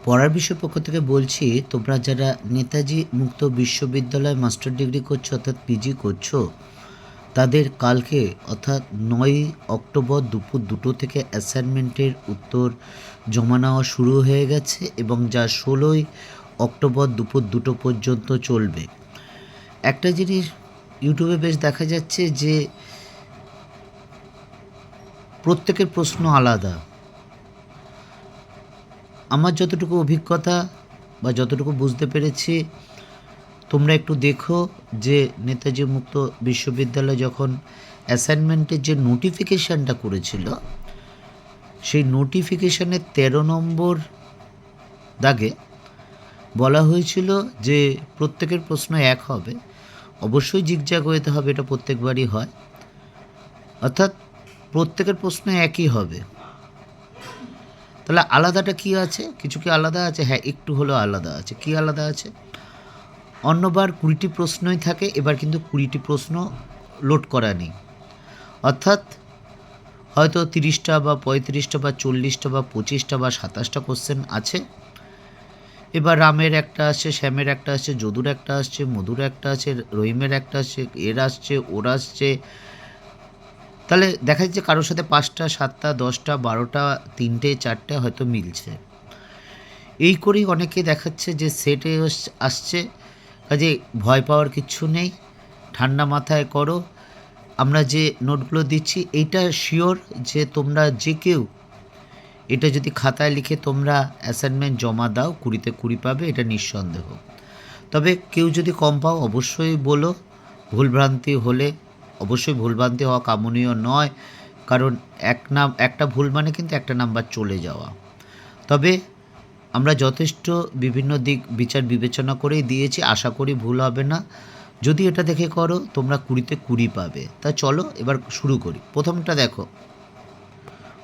পড়ার বিষয় পক্ষ থেকে বলছি, তোমরা যারা নেতাজি মুক্ত বিশ্ববিদ্যালয়ে মাস্টার ডিগ্রি করছো অর্থাৎ পিজি করছো, তাদের কালকে অর্থাৎ 9ই অক্টোবর দুপুর 2টো থেকে অ্যাসাইনমেন্টের উত্তর জমা নেওয়া শুরু হয়ে গেছে এবং যা 16ই অক্টোবর দুপুর 2টো পর্যন্ত চলবে। একটা জিনিস ইউটিউবে বেশ দেখা যাচ্ছে যে প্রত্যেকের প্রশ্ন আলাদা। আমার যতটুকু অভিজ্ঞতা বা যতটুকু বুঝতে পেরেছি, তোমরা একটু দেখো যে নেতাজি মুক্ত বিশ্ববিদ্যালয় যখন অ্যাসাইনমেন্টের যে নোটিফিকেশানটা করেছিল, সেই নোটিফিকেশানের 13 নম্বর দাগে বলা হয়েছিল যে প্রত্যেকের প্রশ্ন এক হবে, অবশ্যই জিগজ্যাগ ওয়েতে হবে, এটা প্রত্যেকবারই হয়, অর্থাৎ প্রত্যেকের প্রশ্ন একই হবে। তাহলে আলাদাটা কি আছে? কিছু কি আলাদা আছে? হ্যাঁ, একটু হলেও আলাদা আছে। কি আলাদা আছে? অন্যবার 20টি প্রশ্নই থাকে, এবার কিন্তু 20টি প্রশ্ন লোড করা নেই। অর্থাৎ হয়তো 30টা বা 35টা বা 40টা বা 25টা বা 27টা কোশ্চেন আছে। এবার রামের একটা আসছে, শ্যামের একটা আসছে, যদুর একটা আসছে, মধুর একটা আছে, রহিমের একটা আসছে, এর আসছে, ওর আসছে। তাহলে দেখা যাচ্ছে কারোর সাথে 5টা, 7টা, 10টা, 12টা, 3টে, 4টে হয়তো মিলছে। এই করেই অনেকে দেখাচ্ছে যে সেটে আসছে, কাজে ভয় পাওয়ার কিচ্ছু নেই, ঠান্ডা মাথায় করো। আমরা যে নোটগুলো দিচ্ছি এইটা শিওর যে তোমরা যে কেউ এটা যদি খাতায় লিখে তোমরা অ্যাসাইনমেন্ট জমা দাও, 20তে 20 পাবে, এটা নিঃসন্দেহ। তবে কেউ যদি কম পাও অবশ্যই বলো, ভুলভ্রান্তি হলে অবশ্যই, ভুলভ্রান্তি হওয়া কামনীয় নয়, কারণ একটা ভুল মানে কিন্তু একটা নাম্বার চলে যাওয়া। তবে আমরা যথেষ্ট বিভিন্ন দিক বিচার বিবেচনা করেই দিয়েছি, আশা করি ভুল হবে না। যদি এটা দেখে করো তোমরা 20তে 20 পাবে। তা চলো এবার শুরু করি। প্রথমটা দেখো,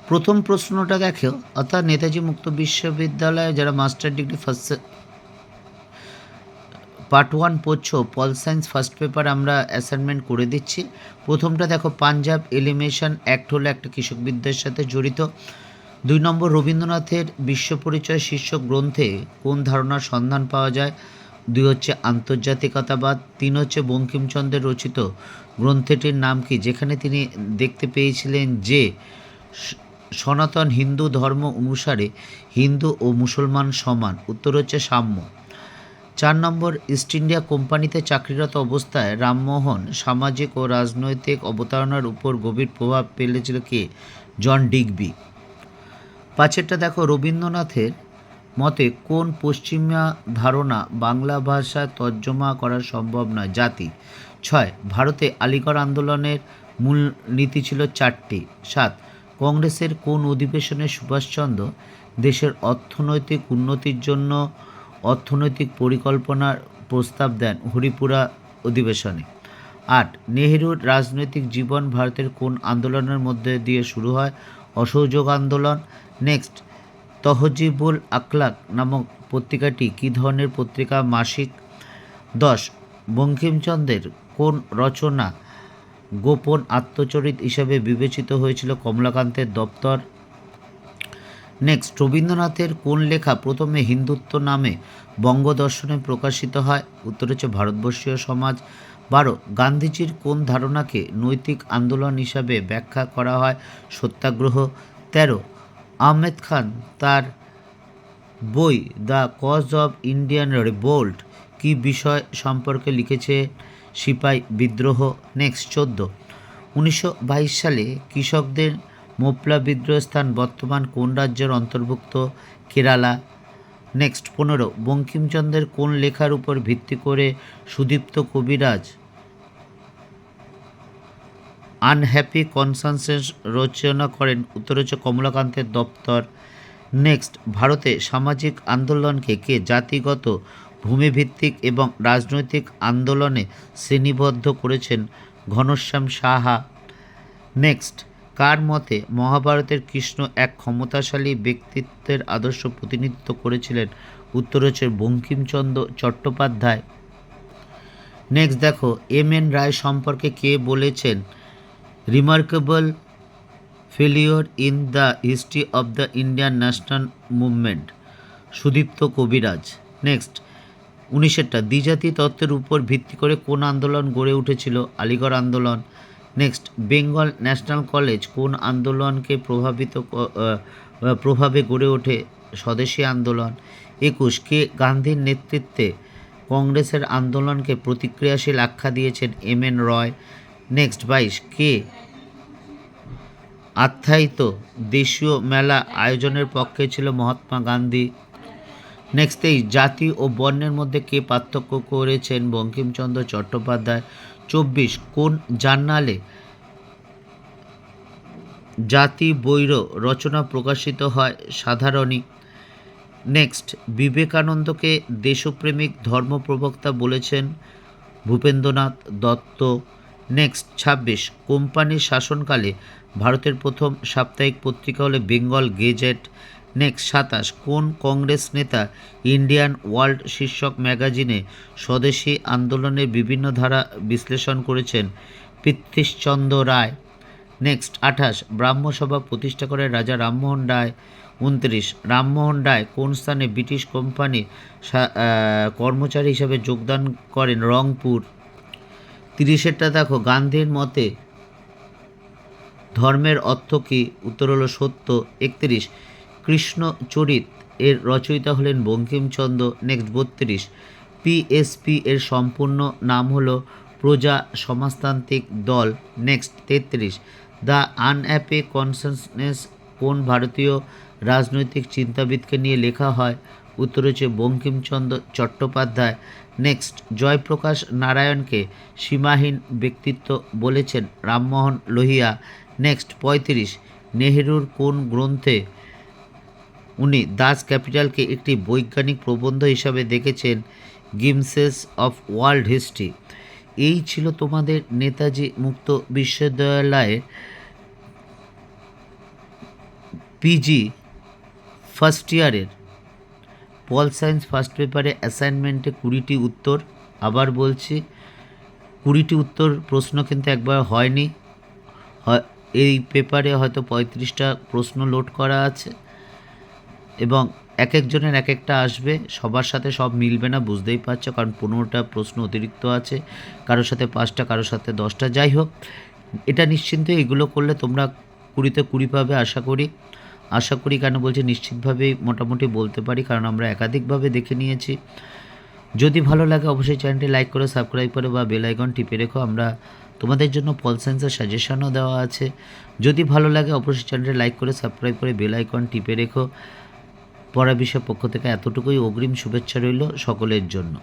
প্রথম প্রশ্নটা দেখো, অর্থাৎ নেতাজি মুক্ত বিশ্ববিদ্যালয়ে যারা মাস্টার ডিগ্রি পার্ট 1 পড়ছো, পল সায়েন্স ফার্স্ট পেপার আমরা অ্যাসাইনমেন্ট করে দিচ্ছি। প্রথমটা দেখো, পাঞ্জাব এলিমিনেশন অ্যাক্ট হলো একটা কৃষকবিদ্যার সাথে জড়িত। 2 নম্বর, রবীন্দ্রনাথের বিশ্ব পরিচয় শীর্ষক গ্রন্থে কোন ধারণার সন্ধান পাওয়া যায়? 2 হচ্ছে আন্তর্জাতিকতাবাদ। 3 হচ্ছে বঙ্কিমচন্দ্রের রচিত গ্রন্থটির নাম কি, যেখানে তিনি দেখতে পেয়েছিলেন যে সনাতন হিন্দু ধর্ম অনুসারে হিন্দু ও মুসলমান সমান? উত্তর হচ্ছে সাম্য। 4 নম্বর, ইস্ট ইন্ডিয়া কোম্পানিতে চাকরিরত অবস্থায় রামমোহন সামাজিক ও রাজনৈতিক অবতারণার উপর গভীর প্রভাব ফেলেছিল কে? জন ডিগবি। 5এরটা দেখো, রবীন্দ্রনাথের মতে কোন পশ্চিমা ধারণা বাংলা ভাষায় তর্জমা করা সম্ভব নয়? জাতি। 6, ভারতে আলিগড় আন্দোলনের মূল নীতি ছিল 4টি। 7, কংগ্রেসের কোন অধিবেশনে সুভাষচন্দ্র দেশের অর্থনৈতিক উন্নতির জন্য অর্থনৈতিক পরিকল্পনার প্রস্তাব দেন? হরিপুরা অধিবেশনে। 8, নেহেরুর রাজনৈতিক জীবন ভারতের কোন আন্দোলনের মধ্যে দিয়ে শুরু হয়? অসহযোগ আন্দোলন। নেক্সট, তহজিবুল আখলাক নামক পত্রিকাটি কী ধরনের পত্রিকা, মাসিক? 10, বঙ্কিমচন্দ্রের কোন রচনা গোপন আত্মচরিত হিসাবে বিবেচিত হয়েছিল? কমলাকান্তের দপ্তর। নেক্সট, রবীন্দ্রনাথের কোন লেখা প্রথমে হিন্দুত্ব নামে বঙ্গদর্শনে প্রকাশিত হয়? উত্তর হচ্ছে ভারতবর্ষীয় সমাজ। 12, গান্ধীজির কোন ধারণাকে নৈতিক আন্দোলন হিসাবে ব্যাখ্যা করা হয়? সত্যাগ্রহ। 13, আহমেদ খান তার বই the cause of Indian revolt কী বিষয় সম্পর্কে লিখেছে? সিপাই বিদ্রোহ। নেক্সট, 14, 1922 সালে কৃষকদের মোপলা বিদ্রোহ স্থান বর্তমান কোন রাজ্যের অন্তর্ভুক্ত? কেরালা। নেক্সট, 15, বঙ্কিমচন্দ্রের কোন লেখার উপর ভিত্তি করে সুদীপ্ত কবিরাজ আনহ্যাপি কনসাসেন্স রচনা করেন? উত্তর হচ্ছে কমলাকান্তের দপ্তর। নেক্সট, ভারতে সামাজিক আন্দোলনকে কে জাতিগত ভূমিভিত্তিক এবং রাজনৈতিক আন্দোলনে শ্রেণীবদ্ধ করেছেন? ঘনশ্যাম সাহা। নেক্সট, কার মতে মহাভারতের কৃষ্ণ এক ক্ষমতাশালী ব্যক্তিত্বের আদর্শ প্রতিনিধিত্ব করেছিলেন? উত্তর হচ্ছে বঙ্কিমচন্দ্র চট্টোপাধ্যায়। নেক্সট দেখো, এম.এন. রায় সম্পর্কে কে বলেছেন? Remarkable failure in the history of the Indian national movement. Sudipta কবিরাজ। নেক্সট 19-এরটা দ্বিজাতি তত্ত্বের উপর ভিত্তি করে কোন আন্দোলন গড়ে উঠেছিল? আলিগড় আন্দোলন। নেক্সট বেঙ্গল ন্যাশনাল কলেজ কোন আন্দোলনকে প্রভাবে গড়ে ওঠে? স্বদেশী আন্দোলন। 21 কে গান্ধীর নেতৃত্বে কংগ্রেসের আন্দোলনকে প্রতিক্রিয়াশীল আখ্যা দিয়েছেন? এম.এন. রয়। নেক্সট 22 কে আখ্যায়িত দেশীয় মেলা আয়োজনের পক্ষে ছিল? মহাত্মা গান্ধী। নেক্সট 23 জাতি ও বর্ণের মধ্যে কে পার্থক্য করেছেন? বঙ্কিমচন্দ্র চট্টোপাধ্যায়। 24 কোন জার্নালে জাতি বৈর রচনা প্রকাশিত হয়? সাধারণী। নেক্সট বিবেকানন্দকে দেশপ্রেমিক ধর্মপ্রবক্তা বলেছেন? ভূপেন্দ্রনাথ দত্ত। নেক্সট 26 কোম্পানির শাসনকালে ভারতের প্রথম সাপ্তাহিক পত্রিকা হলো বেঙ্গল গেজেট। নেক্সট 27 কোন কংগ্রেস নেতা ইন্ডিয়ান ওয়ার্ল্ড শীর্ষক ম্যাগাজিনে স্বদেশী আন্দোলনের বিভিন্ন ধারা বিশ্লেষণ করেছেন? পৃথ্বীশচন্দ্র রায়। নেক্সট 28 ব্রাহ্মসভা প্রতিষ্ঠা করেন রাজা রামমোহন রায়। 29 রামমোহন রায় কোন স্থানে ব্রিটিশ কোম্পানির কর্মচারী হিসেবে যোগদান করেন? রংপুর। 30-এরটা দেখো গান্ধীর মতে ধর্মের অর্থ কী? উত্তর হলো সত্য। 31 কৃষ্ণচরিত এর রচয়িতা হলেন বঙ্কিমচন্দ্র। নেক্সট 32 পিএসপি এর সম্পূর্ণ নাম হলো প্রজা সমাজতান্ত্রিক দল। নেক্সট 33 দ্য আনহ্যাপি কনসাসনেস কোন ভারতীয় রাজনৈতিক চিন্তাবিদকে নিয়ে লেখা হয়? উত্তর হচ্ছে বঙ্কিমচন্দ্র চট্টোপাধ্যায়। নেক্সট জয়প্রকাশ নারায়ণকে সীমাহীন ব্যক্তিত্ব বলেছেন? রামমোহন লোহিয়া। নেক্সট 35 নেহেরুর কোন গ্রন্থে উনি দাস ক্যাপিটালকে একটি বৈজ্ঞানিক প্রবন্ধ হিসাবে দেখেছেন? গিমসেস অফ ওয়ার্ল্ড হিস্ট্রি। এই ছিল তোমাদের নেতাজি মুক্ত বিশ্ববিদ্যালয়ের পিজি ফার্স্ট ইয়ারের পল সায়েন্স ফার্স্ট পেপারে অ্যাসাইনমেন্টে 20টি উত্তর। আবার বলছি 20টি উত্তর প্রশ্ন কিন্তু একবার হয়নি, এই পেপারে হয়তো 35টা প্রশ্ন লোড করা আছে এবং এক একজনের এক একটা আসবে, সবার সাথে সব মিলবে না, বুঝতেই পারছো, কারণ 15টা প্রশ্ন অতিরিক্ত আছে, কারোর সাথে 5টা, কারোর সাথে 10টা। যাই হোক, এটা নিশ্চিন্ত এগুলো করলে তোমরা 20তে 20 পাবে আশা করি। কেন বলছি নিশ্চিতভাবেই মোটামুটি বলতে পারি, কারণ আমরা একাধিকভাবে দেখে নিয়েছি। যদি ভালো লাগে অবশ্যই চ্যানেলটি লাইক করে সাবস্ক্রাইব করে বা বেল আইকন টিপে রেখো। আমরা তোমাদের জন্য পল সায়েন্সের সাজেশনও দেওয়া আছে। যদি ভালো লাগে অবশ্যই চ্যানেলটি লাইক করে সাবস্ক্রাইব করে বেল আইকন টিপে রেখো। পড়া বিষয়ের পক্ষ থেকে এতটুকুই, অগ্রিম শুভেচ্ছা রইল সকলের জন্য।